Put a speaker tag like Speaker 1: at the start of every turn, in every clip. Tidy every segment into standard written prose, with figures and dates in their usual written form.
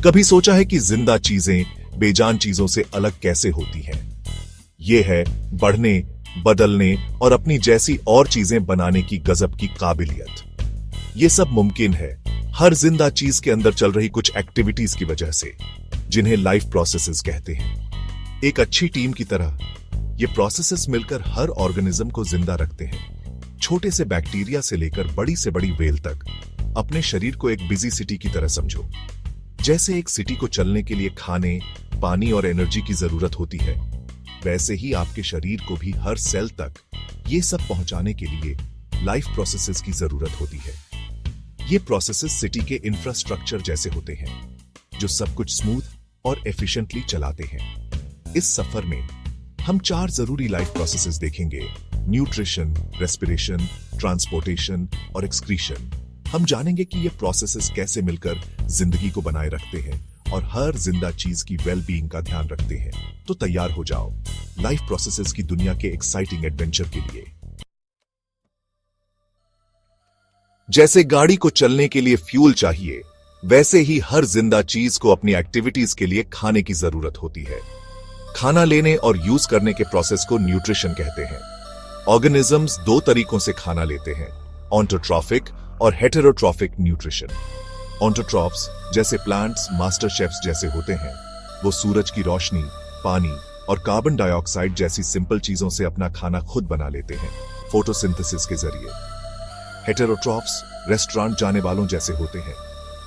Speaker 1: कभी सोचा है कि जिंदा चीजें बेजान चीजों से अलग कैसे होती हैं? ये है बढ़ने, बदलने और अपनी जैसी और चीजें बनाने की गजब की काबिलियत। ये सब मुमकिन है हर जिंदा चीज के अंदर चल रही कुछ एक्टिविटीज की वजह से, जिन्हें लाइफ प्रोसेसेस कहते हैं। एक अच्छी टीम की तरह ये प्रोसेसेस मिलकर हर ऑर्गेनिज्म को जिंदा रखते हैं। छोटे से बैक्टीरिया से लेकर बड़ी से बड़ी व्हेल तक। अपने शरीर को एक बिजी सिटी की तरह समझो। जैसे एक सिटी को चलने के लिए खाने, पानी और एनर्जी की जरूरत होती है, वैसे ही आपके शरीर को भी हर सेल तक ये सब पहुंचाने के लिए लाइफ प्रोसेसेस की जरूरत होती है। ये प्रोसेसेस सिटी के इंफ्रास्ट्रक्चर जैसे होते हैं, जो सब कुछ स्मूथ और एफिशिएंटली चलाते हैं। इस सफर में हम 4 जरूरी लाइफ प्रोसेसेस देखेंगे: न्यूट्रिशन, रेस्पिरेशन, ट्रांसपोर्टेशन और एक्सक्रीशन। हम जानेंगे कि ये प्रोसेसेस कैसे मिलकर जिंदगी को बनाए रखते हैं और हर जिंदा चीज की वेल बीइंग का ध्यान रखते हैं। तो तैयार हो जाओ लाइफ प्रोसेसेस की दुनिया के एक्साइटिंग एडवेंचर के लिए। जैसे गाड़ी को चलने के लिए फ्यूल चाहिए, वैसे ही हर जिंदा चीज को अपनी एक्टिविटीज के लिए खाने की जरूरत होती है। खाना लेने और यूज करने के प्रोसेस को न्यूट्रिशन कहते हैं। ऑर्गेनिजम्स 2 तरीकों से खाना लेते हैं: ऑन्टोट्रॉफिक और हेटेरोट्रॉफिक न्यूट्रिशन। ऑन्टोट्रॉफ्स जैसे प्लांट्स मास्टर शेफ्स जैसे होते हैं। वो सूरज की रोशनी, पानी और कार्बन डाइऑक्साइड जैसी सिंपल चीजों से अपना खाना खुद बना लेते हैं, फोटोसिंथेसिस के जरिए। हेटेरोट्रॉफ्स रेस्टोरेंट जाने वालों जैसे होते हैं।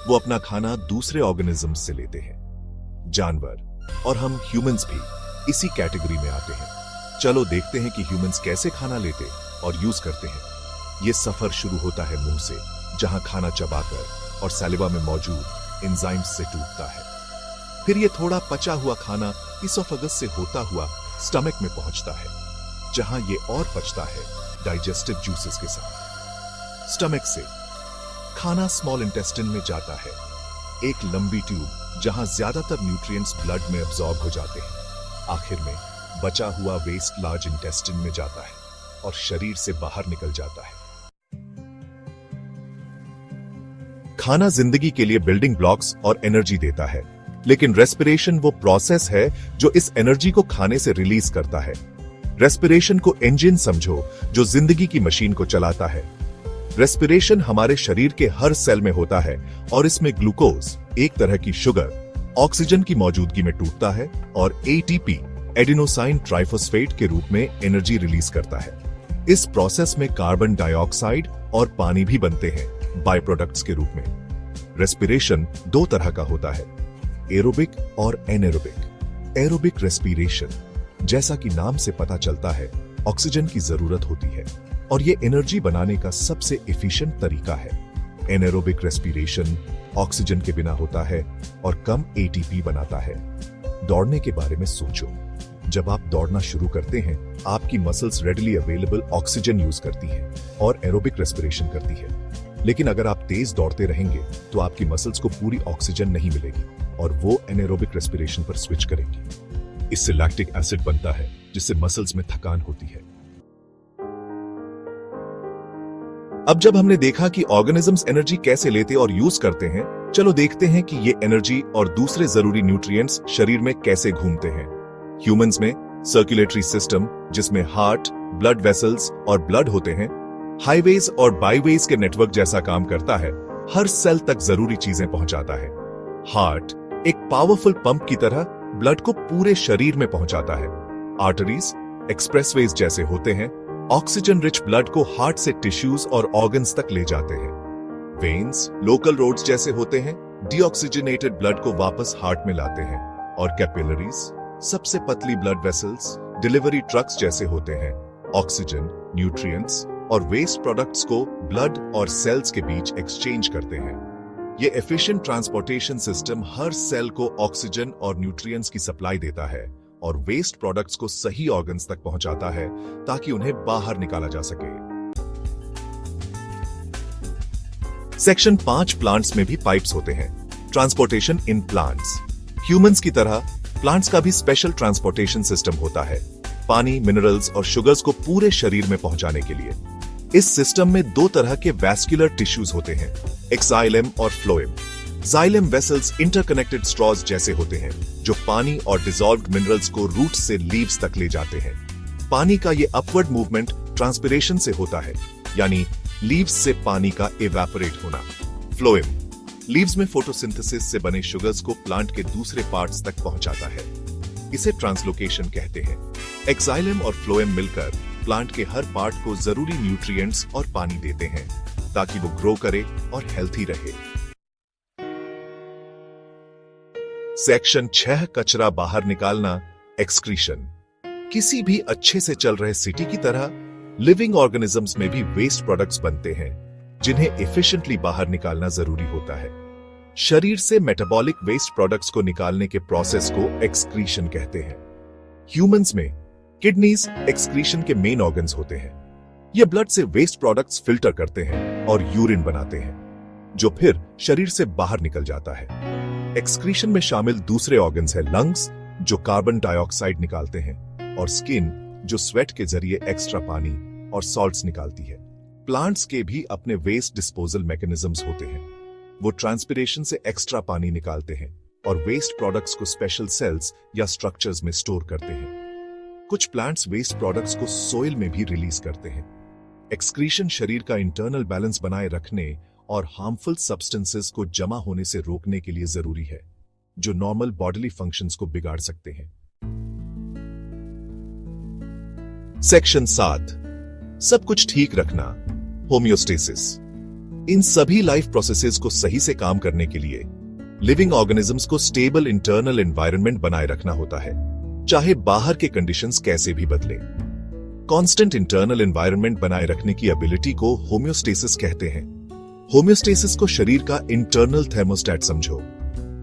Speaker 1: वो अपना खाना दूसरे ऑर्गेनिजम्स से लेते हैं। जानवर और हम ह्यूमंस भी इसी कैटेगरी में आते हैं। चलो देखते हैं कि ह्यूमंस कैसे खाना लेते और यूज करते हैं। ये सफर शुरू होता है मुंह से, जहां खाना चबाकर और सैलिवा में मौजूद एंजाइम्स से टूटता है। फिर ये थोड़ा पचा हुआ खाना इसोफेगस से होता हुआ स्टमक में पहुंचता है, जहां ये और पचता है डाइजेस्टिव जूसेस के साथ। स्टमक से खाना स्मॉल इंटेस्टाइन में जाता है, एक लंबी ट्यूब जहां ज्यादातर न्यूट्रिएंट्स ब्लड में अब्सॉर्ब हो जाते हैं। आखिर में बचा हुआ वेस्ट लार्ज इंटेस्टाइन में जाता है और शरीर से बाहर निकल जाता है। खाना जिंदगी के लिए बिल्डिंग ब्लॉक्स और एनर्जी देता है, लेकिन रेस्पिरेशन वो प्रोसेस है जो इस एनर्जी को खाने से रिलीज करता है। रेस्पिरेशन को इंजन समझो जो जिंदगी की मशीन को चलाता है। रेस्पिरेशन हमारे शरीर के हर सेल में होता है और इसमें ग्लूकोज, एक तरह की शुगर, ऑक्सीजन की मौजूदगी में टूटता है और एटीपी, एडिनोसाइन ट्राइफॉस्फेट के रूप में एनर्जी रिलीज करता है। इस प्रोसेस में कार्बन डाइऑक्साइड और पानी भी बनते हैं बाय प्रोडक्ट्स के रूप में। रेस्पिरेशन 2 तरह का होता है, एरोबिक और एनेरोबिक। एरोबिक रेस्पिरेशन, जैसा कि नाम से पता चलता है, ऑक्सीजन की जरूरत होती है और ये एनर्जी बनाने का सबसे एफिशिएंट तरीका है। एनेरोबिक रेस्पिरेशन ऑक्सीजन के बिना होता है और कम एटीपी बनाता है। दौड़ने के बारे में सोचो। जब आप दौड़ना शुरू करते हैं, आपकी muscles readily available oxygen use करती हैं और एरोबिक रेस्पिरेशन करती है। लेकिन अगर आप तेज दौड़ते रहेंगे तो आपकी मसल्स को पूरी ऑक्सीजन नहीं मिलेगी और वो एनेरोबिक रेस्पिरेशन पर स्विच करेंगी। इससे लैक्टिक एसिड बनता है, जिससे मसल्स में थकान होती है। अब जब हमने देखा कि ऑर्गेनिजम्स एनर्जी कैसे लेते और यूज करते हैं, चलो देखते हैं कि ये एनर्जी और दूसरे जरूरी न्यूट्रिएंट्स शरीर में कैसे घूमते हैं। ह्यूमंस में सर्कुलेटरी सिस्टम, जिसमें हार्ट, ब्लड वेसल्स और ब्लड होते हैं, हाईवेज और बाईवेज के नेटवर्क जैसा काम करता है। हर सेल तक जरूरी चीजें पहुंचाता है। हार्ट एक पावरफुल पंप की तरह ब्लड को पूरे शरीर में पहुंचाता है। आर्टरीज एक्सप्रेसवेज जैसे होते हैं, ऑक्सीजन रिच ब्लड को हार्ट से टिश्यूज और ऑर्गन्स तक ले जाते हैं। वेन्स लोकल रोड्स जैसे होते हैं, डीऑक्सीजनेटेड ब्लड को वापस हार्ट में लाते हैं। और कैपिलरीज सबसे पतली ब्लड वेसल्स डिलीवरी ट्रक्स जैसे होते हैं, ऑक्सीजन, न्यूट्रिएंट्स और वेस्ट प्रोडक्ट्स को ब्लड और सेल्स के बीच एक्सचेंज करते हैं। ये एफिशिएंट ट्रांसपोर्टेशन सिस्टम हर सेल को ऑक्सीजन और न्यूट्रिएंट्स की सप्लाई देता है और वेस्ट प्रोडक्ट्स को सही ऑर्गन्स तक पहुंचाता है ताकि उन्हें बाहर निकाला जा सके। सेक्शन 5 प्लांट्स में भी पाइप्स होते हैं। Transportation in plants. ह्यूमंस की तरह प्लांट्स का भी स्पेशल ट्रांसपोर्टेशन सिस्टम होता है, पानी, मिनरल्स और शुगर्स को पूरे शरीर में पहुंचाने के लिए। इस सिस्टम में 2 तरह के वैस्कुलर टिश्यूज होते हैं, एक्साइलम और phloem. Xylem vessels interconnected straws जैसे होते हैं जो पानी और डिसॉल्व्ड मिनरल्स को रूट से लीव्स तक ले जाते हैं। पानी का ये अपवर्ड मूवमेंट ट्रांसपिरेशन से होता है, यानी लीव्स से पानी का इवेपोरेट होना। फ्लोएम लीव्स में फोटोसिंथेसिस से बने शुगर्स को प्लांट के दूसरे पार्ट्स तक पहुंचाता है। इसे ट्रांसलोकेशन कहते हैं। एक्साइलम और फ्लोएम मिलकर प्लांट के हर पार्ट को जरूरी न्यूट्रिएंट्स और पानी देते हैं ताकि वो ग्रो करे और हेल्थी रहे। सेक्शन 6 कचरा बाहर निकालना, एक्सक्रीशन। किसी भी अच्छे से चल रहे सिटी की तरह लिविंग ऑर्गेनिजम्स में भी वेस्ट प्रोडक्ट्स बनते हैं जिन्हें एफिशिएंटली बाहर निकालना जरूरी होता है। शरीर से मेटाबॉलिक वेस्ट प्रोडक्ट्स को निकालने के प्रोसेस को एक्सक्रीशन कहते हैं। ह्यूमंस में किडनीज एक्सक्रीशन के मेन ऑर्गन्स होते हैं। ये ब्लड से वेस्ट प्रोडक्ट्स फिल्टर करते हैं और यूरिन बनाते हैं जो फिर शरीर से बाहर निकल जाता है। एक्सक्रीशन में शामिल दूसरे ऑर्गन्स है लंग्स जो कार्बन डाइऑक्साइड निकालते हैं और स्किन जो स्वेट के जरिए एक्स्ट्रा पानी और सॉल्ट्स निकालती है। प्लांट्स के भी अपने वेस्ट डिस्पोजल मैकेनिज्म्स होते हैं। वो ट्रांसपिरेशन से एक्स्ट्रा पानी निकालते हैं और वेस्ट प्रोडक्ट्स को स्पेशल सेल्स या स्ट्रक्चर्स में स्टोर करते हैं। कुछ प्लांट्स वेस्ट प्रोडक्ट्स को सोइल में भी रिलीज करते हैं। एक्सक्रीशन शरीर का इंटरनल बैलेंस बनाए रखने और हार्मफुल सब्सटेंसेस को जमा होने से रोकने के लिए जरूरी है जो नॉर्मल बॉडीली फंक्शंस को बिगाड़ सकते हैं। सेक्शन 7 सब कुछ ठीक रखना, होम्योस्टेसिस। इन सभी लाइफ प्रोसेसेस को सही से काम करने के लिए लिविंग ऑर्गेनिजम्स को स्टेबल इंटरनल एनवायरनमेंट बनाए रखना होता है, चाहे बाहर के कंडीशंस कैसे भी बदले। कांस्टेंट इंटरनल एनवायरनमेंट बनाए रखने की एबिलिटी को होम्योस्टेसिस कहते हैं। होम्योस्टेसिस को शरीर का इंटरनल थर्मोस्टेट समझो।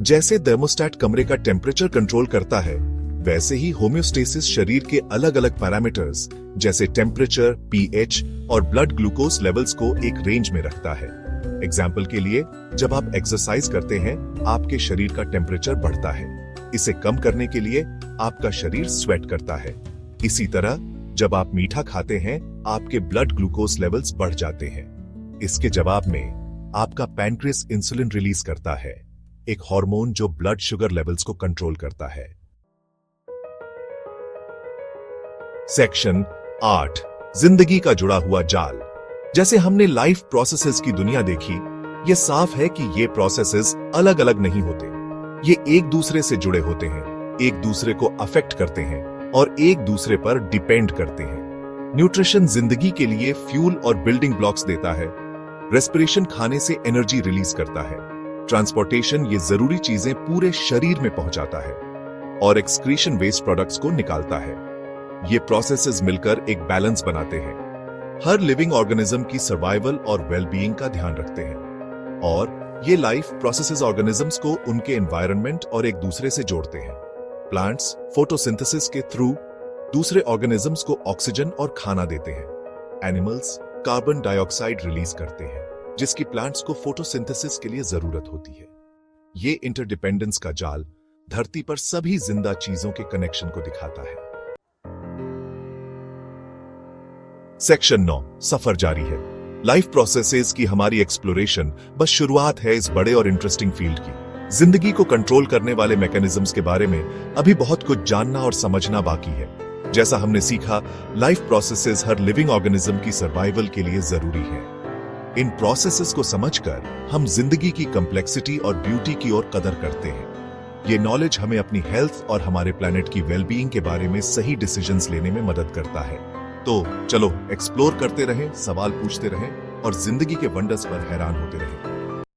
Speaker 1: जैसे थर्मोस्टेट कमरे का टेम्परेचर कंट्रोल करता है, वैसे ही होम्योस्टेसिस शरीर के अलग अलग पैरामीटर्स जैसे टेम्परेचर, पीएच और ब्लड ग्लूकोज लेवल्स को एक रेंज में रखता है। एग्जाम्पल के लिए, जब आप एक्सरसाइज करते हैं आपके शरीर का टेम्परेचर बढ़ता है। इसे कम करने के लिए आपका शरीर स्वेट करता है। इसी तरह जब आप मीठा खाते हैं आपके ब्लड ग्लूकोज लेवल्स बढ़ जाते हैं। इसके जवाब में आपका पैनक्रियास इंसुलिन रिलीज करता है, एक हार्मोन जो ब्लड शुगर लेवल्स को कंट्रोल करता है। सेक्शन 8 जिंदगी का जुड़ा हुआ जाल। जैसे हमने लाइफ प्रोसेसेस की दुनिया देखी, यह साफ है कि ये प्रोसेसेस अलग अलग नहीं होते। ये एक दूसरे से जुड़े होते हैं, एक दूसरे को अफेक्ट करते हैं और एक दूसरे पर डिपेंड करते हैं। न्यूट्रिशन जिंदगी के लिए फ्यूल और बिल्डिंग ब्लॉक्स देता है। रेस्पिरेशन खाने से एनर्जी रिलीज करता है। ट्रांसपोर्टेशन ये जरूरी चीजें पूरे शरीर में पहुंचाता है और एक्सक्रीशन वेस्ट प्रोडक्ट्स को निकालता है। ये प्रोसेसेस मिलकर एक बैलेंस बनाते हैं। हर लिविंग ऑर्गेनिज्म की सर्वाइवल और वेलबीइंग का ध्यान रखते हैं और ये लाइफ प्रोसेसेस ऑर्गेनिजम्स को उनके एनवायरनमेंट और एक दूसरे से जोड़ते हैं। प्लांट्स फोटोसिंथेसिस के थ्रू दूसरे ऑर्गेनिजम्स को ऑक्सीजन और खाना देते हैं। एनिमल्स कार्बन डाइऑक्साइड रिलीज करते हैं जिसकी प्लांट्स को फोटोसिंथेसिस के लिए जरूरत होती है। ये इंटरडिपेंडेंस का जाल धरती पर सभी जिंदा चीजों के कनेक्शन को दिखाता है। सेक्शन 9 सफर जारी है। लाइफ प्रोसेसेस की हमारी एक्सप्लोरेशन बस शुरुआत है इस बड़े और इंटरेस्टिंग फील्ड की। जिंदगी को कंट्रोल करने वाले मैकेनिज्म्स के बारे में अभी बहुत कुछ जानना और समझना बाकी है। जैसा हमने सीखा, लाइफ प्रोसेसेस हर लिविंग ऑर्गेनिज्म की सर्वाइवल के लिए जरूरी है। इन प्रोसेसेस को समझकर हम जिंदगी की कॉम्प्लेक्सिटी और ब्यूटी की ओर कदर करते हैं। ये नॉलेज हमें अपनी हेल्थ और हमारे प्लेनेट की वेलबीइंग के बारे में सही डिसीजंस लेने में मदद करता है। तो चलो एक्सप्लोर करते रहें, सवाल पूछते रहें और जिंदगी के वंडर्स पर हैरान होते रहें।